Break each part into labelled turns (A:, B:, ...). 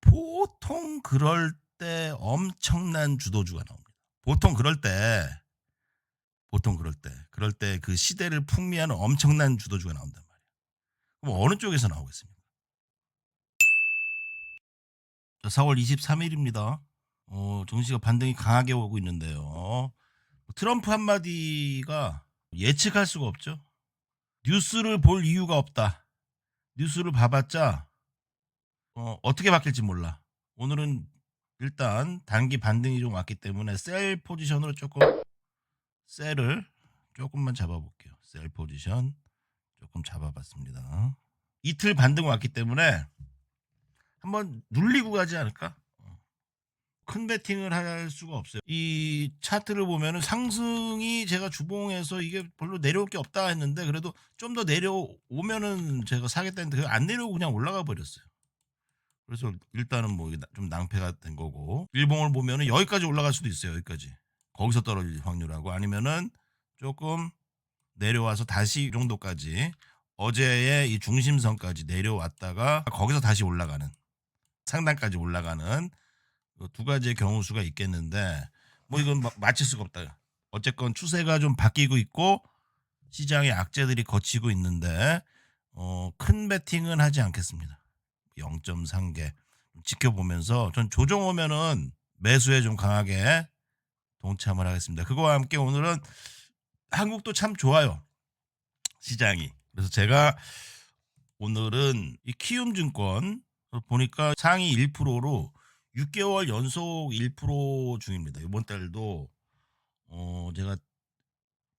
A: 보통 그럴 때 엄청난 주도주가 나옵니다. 보통 그럴 때 그럴 때 그 시대를 풍미하는 엄청난 주도주가 나온단 말이에요. 그럼 어느 쪽에서 나오겠습니까? 4월 23 일입니다. 증시가 반등이 강하게 오고 있는데요. 트럼프 한마디가 예측할 수가 없죠. 뉴스를 볼 이유가 없다. 뉴스를 봐봤자 어떻게 바뀔지 몰라. 오늘은 일단 단기 반등이 좀 왔기 때문에 셀 포지션으로 셀을 조금만 잡아볼게요. 셀 포지션 조금 잡아봤습니다. 이틀 반등 왔기 때문에 한번 눌리고 가지 않을까? 큰 베팅을 할 수가 없어요. 이 차트를 보면은 상승이 제가 주봉에서 이게 별로 내려올 게 없다 했는데 그래도 좀 더 내려오면은 제가 사겠다 했는데 안 내려오고 그냥 올라가 버렸어요. 그래서 일단은 뭐 좀 낭패가 된 거고 일봉을 보면은 여기까지 올라갈 수도 있어요. 여기까지. 거기서 떨어질 확률하고 아니면은 조금 내려와서 다시 이 정도까지 어제의 이 중심선까지 내려왔다가 거기서 다시 올라가는 상단까지 올라가는 그두 가지의 경우 수가 있겠는데 뭐 이건 맞힐 수가 없다. 어쨌건 추세가 좀 바뀌고 있고 시장의 악재들이 거치고 있는데 큰 베팅은 하지 않겠습니다. 0.3개 지켜보면서 전 조정 오면은 매수에 좀 강하게 동참을 하겠습니다. 그거와 함께 오늘은 한국도 참 좋아요. 시장이. 그래서 제가 오늘은 이 키움증권 보니까 상위 1%로 6개월 연속 1% 중입니다. 이번 달도 제가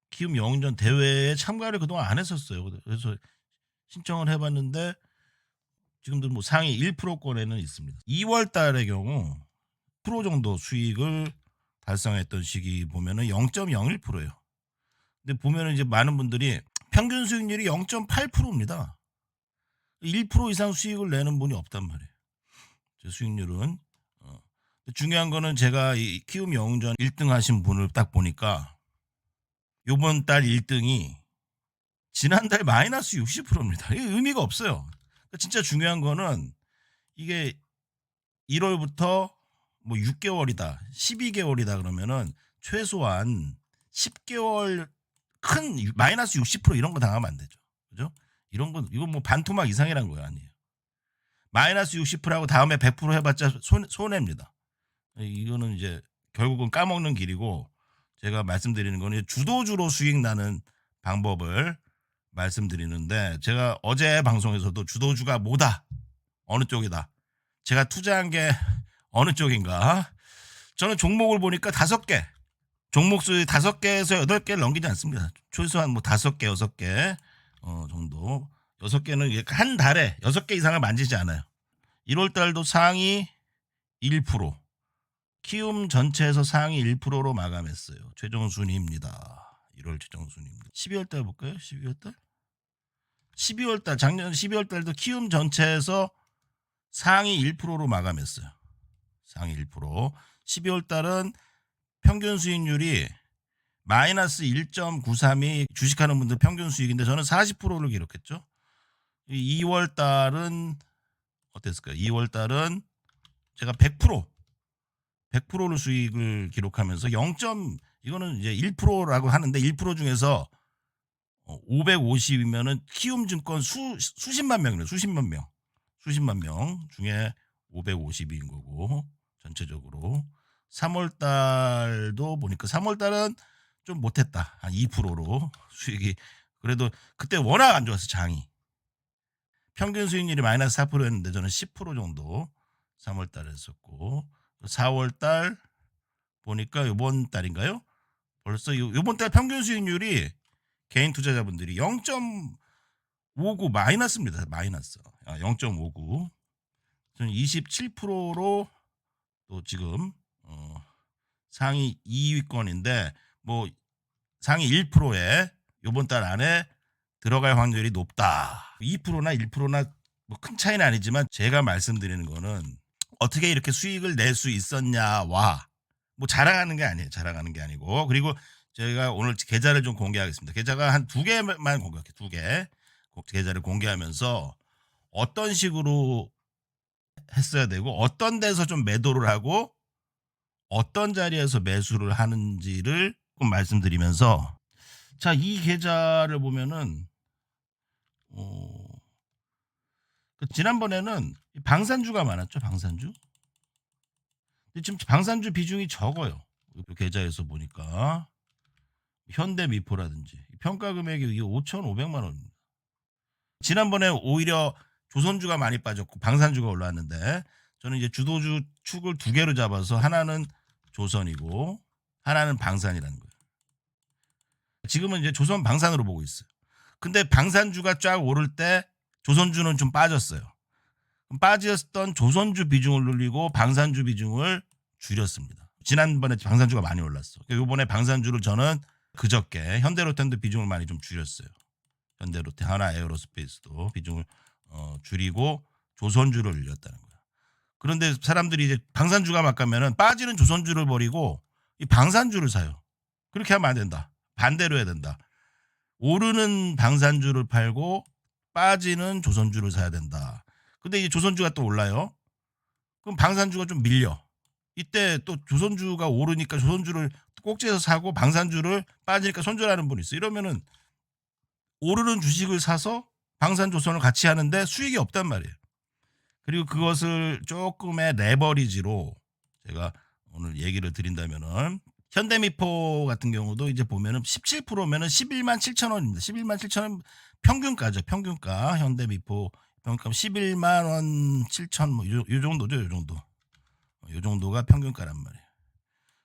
A: 키움 영웅전 대회에 참가를 그동안 안 했었어요. 그래서 신청을 해봤는데 지금도 뭐 상위 1%권에는 있습니다. 2월 달의 경우 프로 정도 수익을 달성했던 시기 보면은 0.01%예요. 근데 보면은 이제 많은 분들이 평균 수익률이 0.8%입니다. 1% 이상 수익을 내는 분이 없단 말이에요. 제 수익률은. 중요한 거는 제가 이 키움 영웅전 1등 하신 분을 딱 보니까 요번 달 1등이 지난달 마이너스 60%입니다. 이게 의미가 없어요. 그러니까 진짜 중요한 거는 이게 1월부터 뭐 6개월이다, 12개월이다 그러면은 최소한 10개월 큰 마이너스 60% 이런 거 당하면 안 되죠. 그죠? 이런 건 이건 뭐 반토막 이상이란 거예요, 아니에요. 마이너스 60%하고 다음에 100% 해봤자 손해입니다. 이거는 이제 결국은 까먹는 길이고 제가 말씀드리는 거는 주도주로 수익 나는 방법을 말씀드리는데 제가 어제 방송에서도 주도주가 뭐다 어느 쪽이다 제가 투자한 게 어느 쪽인가 저는 종목을 보니까 5개 종목 수 5개에서 8개를 넘기지 않습니다. 최소한 뭐 5개 6개 정도 6개는 한 달에 6개 이상을 만지지 않아요. 1월 달도 상위 1% 키움 전체에서 상위 1%로 마감했어요. 최종 순위입니다. 1월 최종 순위입니다. 12월 달 볼까요? 12월 달? 12월 달 작년 12월 달도 키움 전체에서 상위 1%로 마감했어요. 상위 1%. 12월 달은 평균 수익률이 마이너스 1.93이 주식하는 분들 평균 수익인데 저는 40%를 기록했죠. 2월 달은 어땠을까요? 2월 달은 제가 100%를 수익을 기록하면서 0. 이거는 이제 1%라고 하는데 1% 중에서 550이면은 키움증권 수십만 명이네요. 수십만 명 중에 550인 거고 전체적으로 3월 달도 보니까 3월 달은 좀 못했다. 한 2%로 수익이 그래도 그때 워낙 안 좋았어 장이. 평균 수익률이 마이너스 4%였는데 저는 10% 정도 3월 달에 했었고 4월 달 보니까 요번 달인가요? 벌써 요번 달 평균 수익률이 개인 투자자분들이 0.59 마이너스입니다. 마이너스. 0.59. 저는 27%로 또 지금 상위 2위권인데 뭐 상위 1%에 요번 달 안에 들어갈 확률이 높다. 2%나 1%나 뭐 큰 차이는 아니지만 제가 말씀드리는 거는 어떻게 이렇게 수익을 낼 수 있었냐와 뭐 자랑하는 게 아니에요. 자랑하는 게 아니고 그리고 저희가 오늘 계좌를 좀 공개하겠습니다. 계좌가 한 2개만 공개할게요. 2개 계좌를 공개하면서 어떤 식으로 했어야 되고 어떤 데서 좀 매도를 하고 어떤 자리에서 매수를 하는지를 좀 말씀드리면서 자, 이 계좌를 보면은 어 지난번에는 방산주가 많았죠, 방산주. 근데 지금 방산주 비중이 적어요. 그 계좌에서 보니까 현대미포라든지 평가 금액이 이게 5,500만 원입니다. 지난번에 오히려 조선주가 많이 빠졌고 방산주가 올라왔는데 저는 이제 주도주 축을 두 개로 잡아서 하나는 조선이고 하나는 방산이라는 거예요. 지금은 이제 조선 방산으로 보고 있어요. 근데 방산주가 쫙 오를 때 조선주는 좀 빠졌어요. 빠졌던 조선주 비중을 늘리고 방산주 비중을 줄였습니다. 지난번에 방산주가 많이 올랐어. 이번에 방산주를 저는 그저께 현대로템도 비중을 많이 좀 줄였어요. 현대로템, 하나에어로스페이스도 비중을 줄이고 조선주를 늘렸다는 거야. 그런데 사람들이 이제 방산주가 막 가면은 빠지는 조선주를 버리고 이 방산주를 사요. 그렇게 하면 안 된다. 반대로 해야 된다. 오르는 방산주를 팔고 빠지는 조선주를 사야 된다. 근데 이제 조선주가 또 올라요. 그럼 방산주가 좀 밀려. 이때 또 조선주가 오르니까 조선주를 꼭지에서 사고 방산주를 빠지니까 손절하는 분이 있어. 이러면은 오르는 주식을 사서 방산조선을 같이 하는데 수익이 없단 말이에요. 그리고 그것을 조금의 레버리지로 제가 오늘 얘기를 드린다면은 현대미포 같은 경우도 이제 보면은 17%면은 11만 7천 원입니다. 11만 7천 원 평균가죠. 평균가. 현대미포 평균가 11만 원 7천 요 정도죠. 요 정도. 요 정도가 평균가란 말이에요.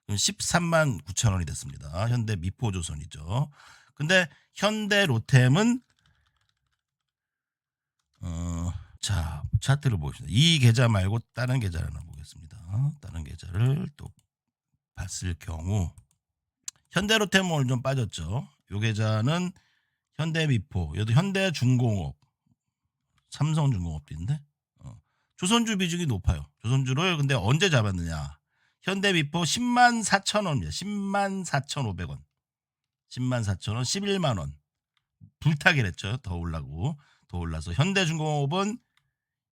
A: 13만 9천 원이 됐습니다. 현대미포조선이죠. 근데 현대로템은 자, 차트를 보겠습니다. 이 계좌 말고 다른 계좌를 하나 보겠습니다. 다른 계좌를 또 봤을 경우 현대로템은 오늘 좀 빠졌죠. 이 계좌는 현대미포, 여기 현대중공업, 삼성중공업인데 조선주 비중이 높아요. 조선주를 근데 언제 잡았느냐? 현대미포 10만 4천 원입니다. 10만 4,500원. 10만 4천 원, 11만 원. 불타기를 했죠. 더 올라고. 더 올라서 현대중공업은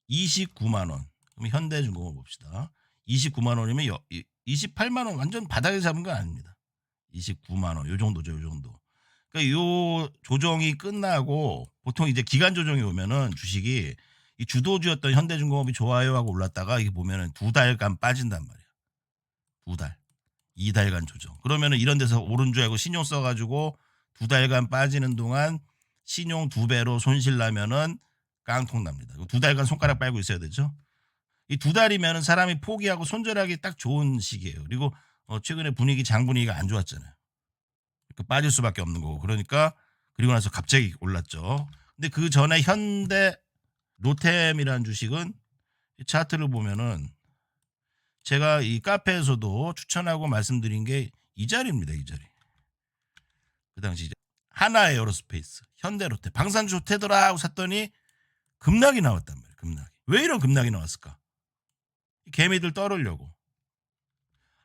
A: 29만 원. 그럼 현대중공업 봅시다. 29만 원이면 28만 원 완전 바닥에 잡은 건 아닙니다. 29만 원. 요 정도죠. 요 정도. 그러니까 요 조정이 끝나고 보통 이제 기간 조정이 오면은 주식이 이 주도주였던 현대중공업이 좋아요 하고 올랐다가 이게 보면은 2달간 빠진단 말이야. 2달. 2달간 조정. 그러면은 이런 데서 오른 줄 알고 신용 써가지고 2달간 빠지는 동안 신용 2배로 손실 나면은 깡통 납니다. 2달간 손가락 빨고 있어야 되죠. 이 2달이면은 사람이 포기하고 손절하기 딱 좋은 시기예요. 그리고 최근에 장 분위기가 안 좋았잖아요. 그러니까 빠질 수밖에 없는 거고. 그러니까 그리고 나서 갑자기 올랐죠. 근데 그 전에 현대 로템이라는 주식은 이 차트를 보면은 제가 이 카페에서도 추천하고 말씀드린 게 이 자리입니다. 이 자리. 그 당시 이제 하나에어로스페이스, 현대로템, 방산주 좋대더라 하고 샀더니 급락이 나왔단 말이에요. 급락이. 왜 이런 급락이 나왔을까? 개미들 떨으려고.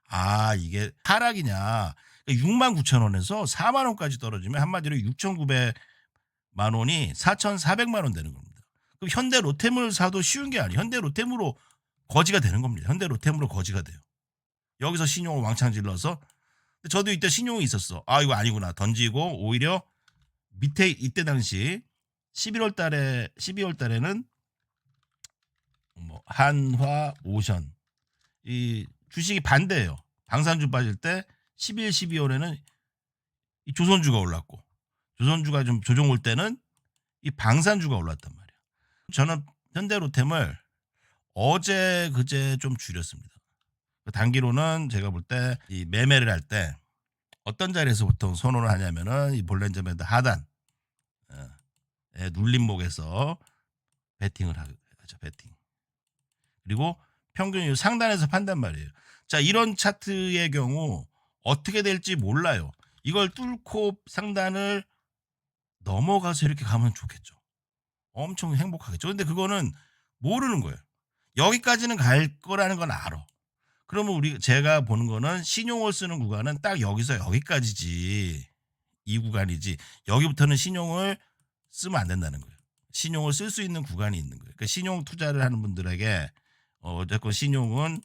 A: 아, 이게 하락이냐. 6만 9천 원에서 4만 원까지 떨어지면 한마디로 6,900만 원이 4,400만 원 되는 겁니다. 그럼 현대 로템을 사도 쉬운 게 아니에요. 현대 로템으로 거지가 되는 겁니다. 현대 로템으로 거지가 돼요. 여기서 신용을 왕창 질러서 저도 이때 신용이 있었어. 아, 이거 아니구나. 던지고 오히려 밑에 이때 당시 12월 달에는 뭐 한화, 오션 이 주식이 반대예요. 방산주 빠질 때 11, 12월에는 이 조선주가 올랐고 조선주가 좀 조정 올 때는 이 방산주가 올랐단 말이에요. 저는 현대로템을 어제 그제 좀 줄였습니다. 단기로는 제가 볼 때 이 매매를 할 때 어떤 자리에서 보통 선호를 하냐면은 이 볼렌저 밴드 하단 눌림목에서 베팅을 하죠. 베팅. 그리고 평균 상단에서 판단 말이에요. 자, 이런 차트의 경우 어떻게 될지 몰라요. 이걸 뚫고 상단을 넘어가서 이렇게 가면 좋겠죠. 엄청 행복하겠죠. 근데 그거는 모르는 거예요. 여기까지는 갈 거라는 건 알아. 그러면 제가 보는 거는 신용을 쓰는 구간은 딱 여기서 여기까지지. 이 구간이지. 여기부터는 신용을 쓰면 안 된다는 거예요. 신용을 쓸 수 있는 구간이 있는 거예요. 그러니까 신용 투자를 하는 분들에게 어쨌건 신용은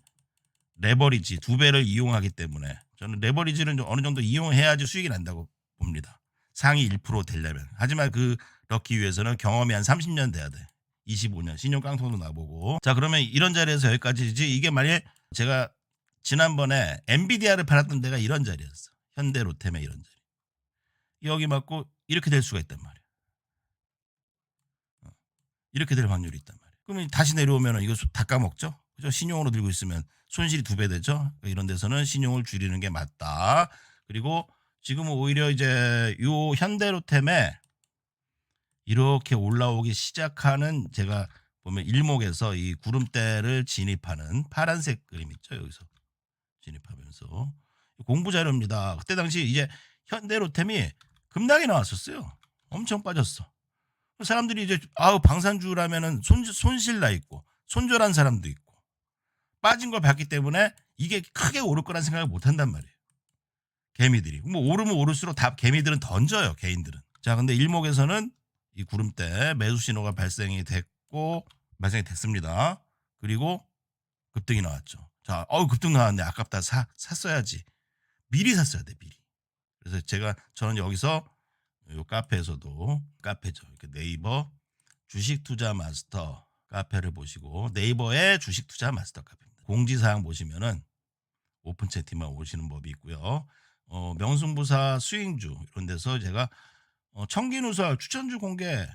A: 레버리지 2배를 이용하기 때문에 저는 레버리지는 좀 어느 정도 이용해야지 수익이 난다고 봅니다. 상위 1% 되려면. 하지만 그렇기 위해서는 경험이 한 30년 돼야 돼. 25년 신용 깡통도 나보고. 자, 그러면 이런 자리에서 여기까지지. 이게 만약에 제가 지난번에 엔비디아를 팔았던 데가 이런 자리였어. 현대 로템의 이런 자리. 여기 맞고 이렇게 될 수가 있단 말이야. 이렇게 될 확률이 있단 말이야. 그러면 다시 내려오면 이거 다 까먹죠? 그죠? 신용으로 들고 있으면 손실이 2배 되죠? 그러니까 이런 데서는 신용을 줄이는 게 맞다. 그리고 지금은 오히려 이제 요 현대로템에 이렇게 올라오기 시작하는 제가 보면 일목에서 이 구름대를 진입하는 파란색 그림 있죠? 여기서 진입하면서 공부 자료입니다. 그때 당시 이제 현대로템이 급락이 나왔었어요. 엄청 빠졌어. 사람들이 이제 방산주라면은 손실 나 있고 손절한 사람도 있고 빠진 걸 봤기 때문에 이게 크게 오를 거란 생각을 못 한단 말이에요. 개미들이. 뭐 오르면 오를수록 다 개미들은 던져요. 개인들은. 자, 근데 일목에서는 이 구름대 매수 신호가 발생이 됐습니다. 그리고 급등이 나왔죠. 자, 급등 나왔네. 아깝다. 샀어야지. 미리 샀어야 돼. 미리. 그래서 저는 여기서 요 카페에서도 카페죠. 이렇게 네이버 주식 투자 마스터 카페를 보시고 네이버의 주식 투자 마스터 카페입니다. 공지사항 보시면은 오픈 채팅만 오시는 법이 있고요. 명승부사 스윙주 이런 데서 제가 청기누설 추천주 공개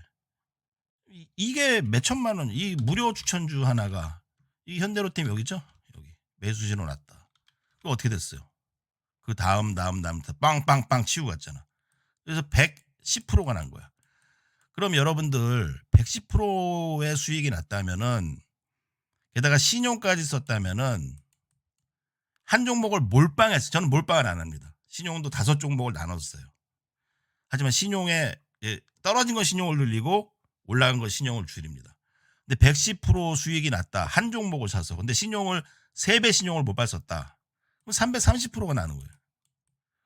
A: 이게 몇 천만 원, 이 무료 추천주 하나가 이 현대로템 여기죠? 여기 매수 신호 났다. 그 어떻게 됐어요? 그 다음 빵빵빵 치고 갔잖아. 그래서 110%가 난 거야. 그럼 여러분들 110%의 수익이 났다면은 게다가 신용까지 썼다면은 한 종목을 몰빵했어. 저는 몰빵을 안 합니다. 신용도 5종목을 나눴어요. 하지만 신용에 떨어진 건 신용을 늘리고 올라간 건 신용을 줄입니다. 근데 110% 수익이 났다. 한 종목을 사서. 근데 신용을 3배 신용을 못 받았다. 그럼 330%가 나는 거예요.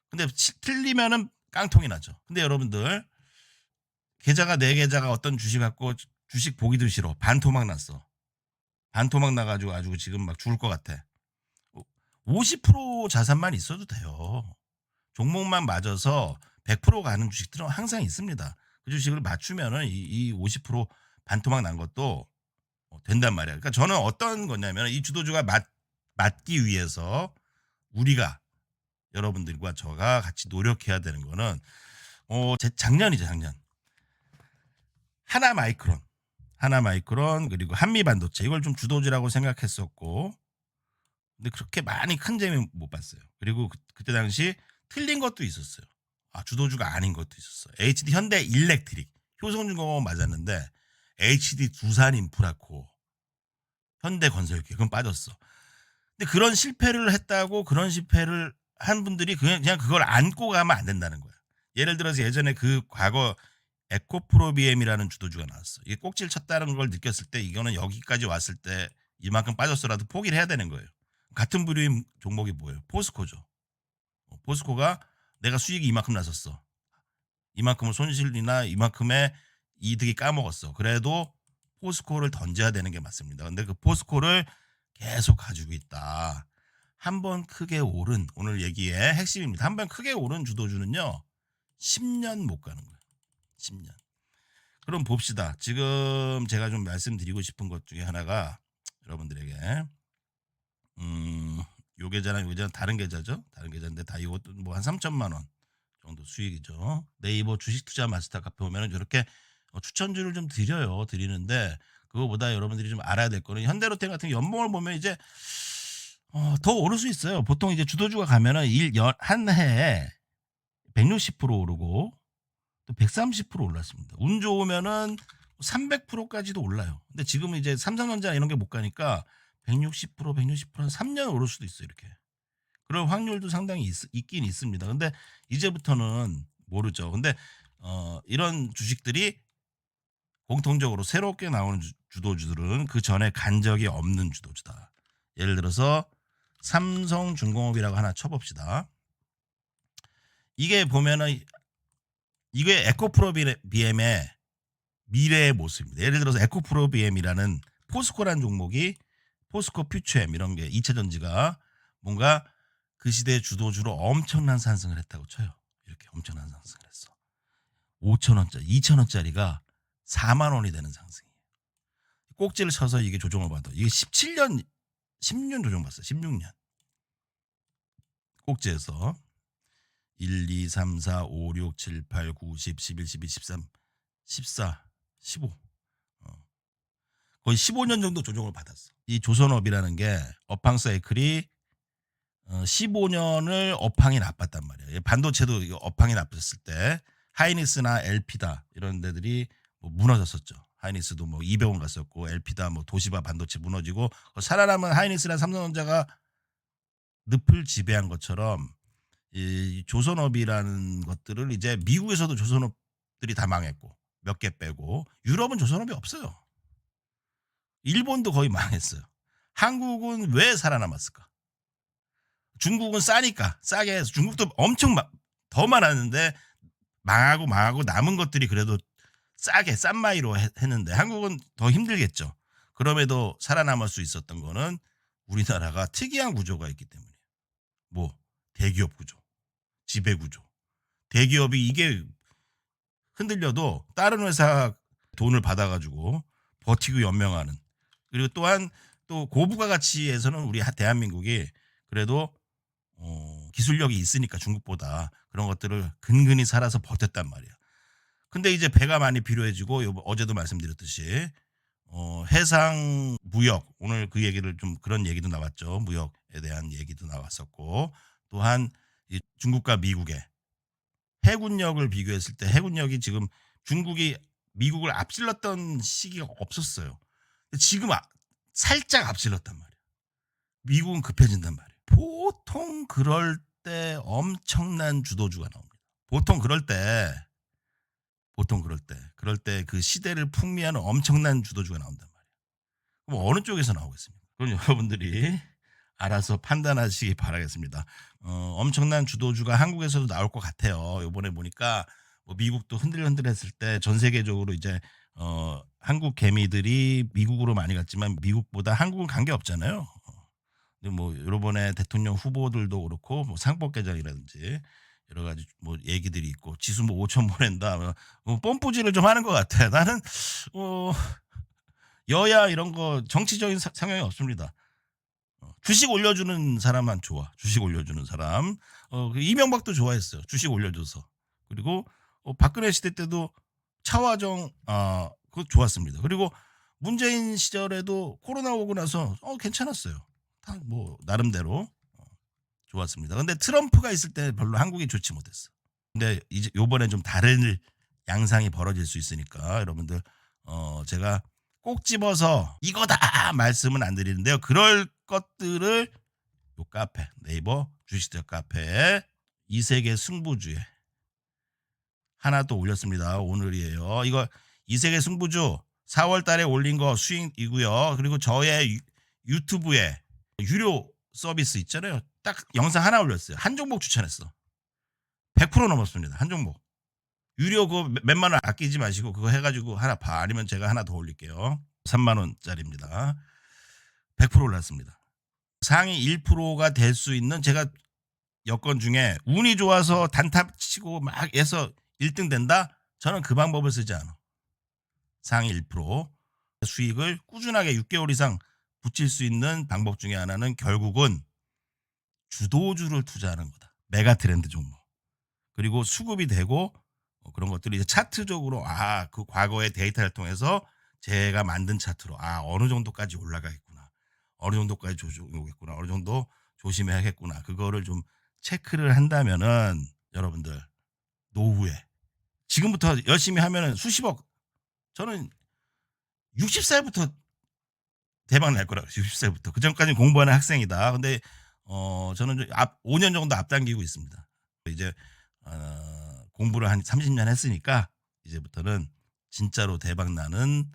A: 근데 틀리면은 깡통이 나죠. 근데 여러분들 계좌가 내 계좌가 어떤 주식 갖고 주식 보기도 싫어. 반토막 났어. 반토막 나가지고 아주 지금 막 죽을 것 같아. 50% 자산만 있어도 돼요. 종목만 맞아서 100% 가는 주식들은 항상 있습니다. 그 주식을 맞추면은 이 50% 반토막 난 것도 된단 말이야. 그러니까 저는 어떤 거냐면 이 주도주가 맞기 위해서 우리가 여러분들과 저가 같이 노력해야 되는 거는 작년이죠, 작년. 하나마이크론 그리고 한미반도체 이걸 좀 주도주라고 생각했었고 근데 그렇게 많이 큰 재미 못 봤어요. 그리고 그때 당시 틀린 것도 있었어요. 주도주가 아닌 것도 있었어요. HD 현대 일렉트릭 효성중공업 맞았는데 HD 두산인프라코 현대건설기 그건 빠졌어. 근데 그런 실패를 했다고 그런 실패를 한 분들이 그냥 그걸 안고 가면 안 된다는 거야. 예를 들어서 예전에 그 과거 에코프로비엠이라는 주도주가 나왔어. 이게 꼭지를 쳤다는 걸 느꼈을 때 이거는 여기까지 왔을 때 이만큼 빠졌어라도 포기를 해야 되는 거예요. 같은 부류인 종목이 뭐예요? 포스코죠. 포스코가 내가 수익이 이만큼 났었어. 이만큼은 손실이나 이만큼의 이득이 까먹었어. 그래도 포스코를 던져야 되는 게 맞습니다. 근데 그 포스코를 계속 가지고 있다. 한 번 크게 오른 오늘 얘기의 핵심입니다. 한 번 크게 오른 주도주는요. 10년 못 가는 거예요. 10년. 그럼 봅시다. 지금 제가 좀 말씀드리고 싶은 것 중에 하나가 여러분들에게 요 계좌랑 요 계좌는 다른 계좌죠. 다른 계좌인데 다 이것도 뭐 한 3천만 원 정도 수익이죠. 네이버 주식 투자 마스터 카페 오면은 이렇게 추천주를 좀 드리는데 그거보다 여러분들이 좀 알아야 될 거는 현대로템 같은 연봉을 보면 이제 더 오를 수 있어요. 보통 이제 주도주가 가면은 한 해에 160% 오르고 또 130% 올랐습니다. 운 좋으면은 300%까지도 올라요. 근데 지금은 이제 삼성전자 이런 게 못 가니까 160%, 160%한 3년 오를 수도 있어요. 이렇게. 그럴 확률도 상당히 있긴 있습니다. 근데 이제부터는 모르죠. 근데 이런 주식들이 공통적으로 새롭게 나오는 주도주들은 그 전에 간 적이 없는 주도주다. 예를 들어서 삼성중공업이라고 하나 쳐봅시다. 이게 보면은 이게 에코프로비엠의 미래의 모습입니다. 예를 들어서 에코프로비엠이라는 포스코라는 종목이 포스코 퓨처엠 이런 게 2차 전지가 뭔가 그 시대의 주도주로 엄청난 상승을 했다고 쳐요. 이렇게 엄청난 상승을 했어. 5,000원짜리, 2,000원짜리가 4만 원이 되는 상승이에요. 꼭지를 쳐서 이게 조정을 받아. 이게 17년, 16년 조정 받았어요. 16년. 꼭지에서 1, 2, 3, 4, 5, 6, 7, 8, 9, 10, 11, 12, 13, 14, 15. 거의 15년 정도 조정을 받았어. 이 조선업이라는 게 업황 사이클이 15년을 업황이 나빴단 말이에요. 반도체도 업황이 나빴을 때 하이닉스나 엘피다 이런 데들이 뭐 무너졌었죠. 하이닉스도 뭐 200원 갔었고 엘피다 뭐 도시바 반도체 무너지고 살아남은 하이닉스나 삼성전자가 늪을 지배한 것처럼 이 조선업이라는 것들을 이제 미국에서도 조선업들이 다 망했고 몇 개 빼고 유럽은 조선업이 없어요. 일본도 거의 망했어요. 한국은 왜 살아남았을까? 중국은 싸니까 싸게 해서 중국도 엄청 더 많았는데 망하고 남은 것들이 그래도 싸게 싼 마이로 했는데 한국은 더 힘들겠죠. 그럼에도 살아남을 수 있었던 거는 우리나라가 특이한 구조가 있기 때문이에요. 뭐 대기업 구조, 지배 구조. 대기업이 이게 흔들려도 다른 회사 돈을 받아가지고 버티고 연명하는. 그리고 또한 또 고부가 가치에서는 우리 대한민국이 그래도 기술력이 있으니까 중국보다 그런 것들을 근근히 살아서 버텼단 말이야. 근데 이제 배가 많이 필요해지고 어제도 말씀드렸듯이 해상 무역 오늘 그 얘기를 좀 그런 얘기도 나왔죠. 무역에 대한 얘기도 나왔었고 또한 이 중국과 미국의 해군력을 비교했을 때 해군력이 지금 중국이 미국을 앞질렀던 시기가 없었어요. 지금 살짝 앞질렀단 말이야. 미국은 급해진단 말이야. 보통 그럴 때 엄청난 주도주가 나옵니다. 보통 그럴 때 그 시대를 풍미하는 엄청난 주도주가 나온단 말이야. 그럼 어느 쪽에서 나오겠습니까? 그럼 여러분들이 알아서 판단하시기 바라겠습니다. 엄청난 주도주가 한국에서도 나올 것 같아요. 이번에 보니까 뭐 미국도 흔들흔들했을 때 전 세계적으로 이제 한국 개미들이 미국으로 많이 갔지만 미국보다 한국은 관계 없잖아요. 근데 뭐 이번에 대통령 후보들도 그렇고 뭐 상법개정이라든지 여러 가지 뭐 얘기들이 있고 지수 뭐 5천 보낸다 뭐 뽐뿌질을 좀 하는 것 같아. 나는 여야 이런 거 정치적인 상황이 없습니다. 주식 올려주는 사람만 좋아. 주식 올려주는 사람. 그 이명박도 좋아했어요. 주식 올려줘서. 그리고 박근혜 시대 때도 차화정 그거 좋았습니다. 그리고 문재인 시절에도 코로나 오고 나서 괜찮았어요. 다 뭐 나름대로 좋았습니다. 근데 트럼프가 있을 때 별로 한국이 좋지 못했어. 근데 이제 요번에 좀 다른 양상이 벌어질 수 있으니까 여러분들 제가 꼭 집어서 이거다 말씀은 안 드리는데요. 그럴 것들을 요 카페 네이버 주식투자 카페에 이세계 승부주에 하나 또 올렸습니다. 오늘이에요. 이거 이세계 승부주 4월 달에 올린 거 수익이고요. 그리고 저의 유튜브에 유료 서비스 있잖아요. 딱 영상 하나 올렸어요. 한 종목 추천했어. 100% 넘었습니다. 한 종목. 유료 그거 몇만 원 아끼지 마시고 그거 해가지고 하나 봐. 아니면 제가 하나 더 올릴게요. 3만 원짜리입니다. 100% 올랐습니다. 상위 1%가 될 수 있는 제가 여건 중에 운이 좋아서 단타 치고 막 해서 1등 된다? 저는 그 방법을 쓰지 않아. 상위 1% 수익을 꾸준하게 6개월 이상 붙일 수 있는 방법 중에 하나는 결국은 주도주를 투자하는 거다. 메가 트렌드 종목. 그리고 수급이 되고 그런 것들이 이제 차트적으로 그 과거의 데이터를 통해서 제가 만든 차트로 어느 정도까지 올라가겠구나. 어느 정도까지 오겠구나. 어느 정도 조심해야겠구나. 그거를 좀 체크를 한다면은 여러분들 노후에 지금부터 열심히 하면은 수십억 저는 60살부터 대박 날 거라고 60살부터 그 전까지 공부하는 학생이다. 근데 저는 5년 정도 앞당기고 있습니다. 이제 공부를 한 30년 했으니까 이제부터는 진짜로 대박 나는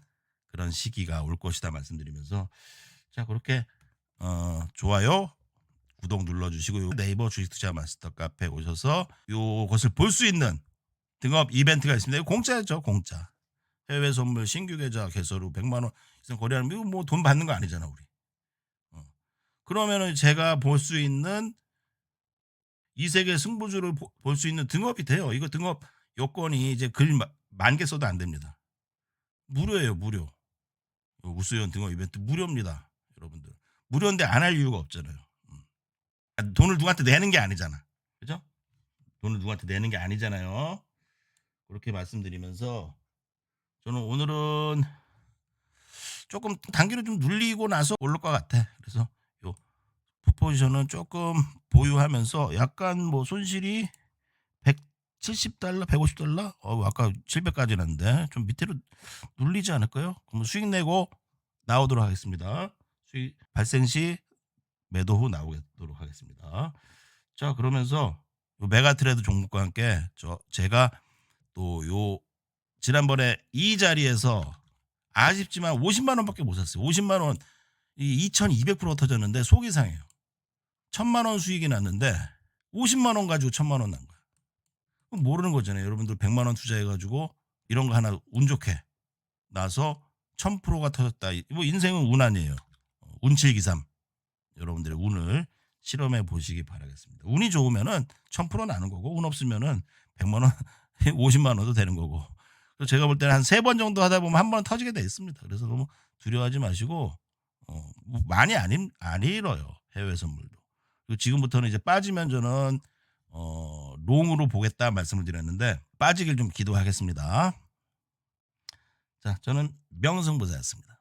A: 그런 시기가 올 것이다 말씀드리면서 자 그렇게 좋아요 구독 눌러주시고 네이버 주식투자 마스터 카페 오셔서 요것을 볼 수 있는 등업 이벤트가 있습니다. 이거 공짜죠 공짜. 해외 선물 신규 계좌 개설 후 100만 원 이상 거래하는 이거 뭐 돈 받는 거 아니잖아 우리. 그러면은 제가 볼 수 있는 이 세계 승부주를 볼 수 있는 등업이 돼요. 이거 등업 요건이 이제 글 만 개 써도 안 됩니다. 무료예요, 무료. 우수연 등업 이벤트 무료입니다, 여러분들. 무료인데 안 할 이유가 없잖아요. 돈을 누구한테 내는 게 아니잖아. 그죠? 돈을 누구한테 내는 게 아니잖아요. 그렇게 말씀드리면서 저는 오늘은 조금 단기로 좀 눌리고 나서 오를 것 같아. 그래서 요 풋포지션은 조금 보유하면서 약간 뭐 손실이 170달러, 150달러? 아까 700까지 났는데 좀 밑으로 눌리지 않을까요? 그럼 수익 내고 나오도록 하겠습니다. 수익 발생 시 매도 후 나오도록 하겠습니다. 자, 그러면서 요 메가트레이드 종목과 함께 제가 또 요 지난번에 이 자리에서 아쉽지만 50만 원밖에 못 샀어요. 50만 원, 이 2,200% 터졌는데 속이 상해요. 1,000만 원 수익이 났는데 50만 원 가지고 1,000만 원 난 거야. 그럼 모르는 거잖아요. 여러분들 100만 원 투자해가지고 이런 거 하나 운 좋게 나서 1,000%가 터졌다. 뭐 인생은 운 아니에요. 운칠기삼. 여러분들의 운을 실험해 보시기 바라겠습니다. 운이 좋으면은 1,000% 나는 거고, 운 없으면은 100만 원, 50만 원도 되는 거고. 그래서 제가 볼 때는 한 3번 정도 하다 보면 한 번은 터지게 돼 있습니다. 그래서 너무 두려워하지 마시고, 뭐 많이 안 잃어요. 해외 선물도. 그리고 지금부터는 이제 빠지면 저는, 롱으로 보겠다 말씀을 드렸는데, 빠지길 좀 기도하겠습니다. 자, 저는 명승부사였습니다.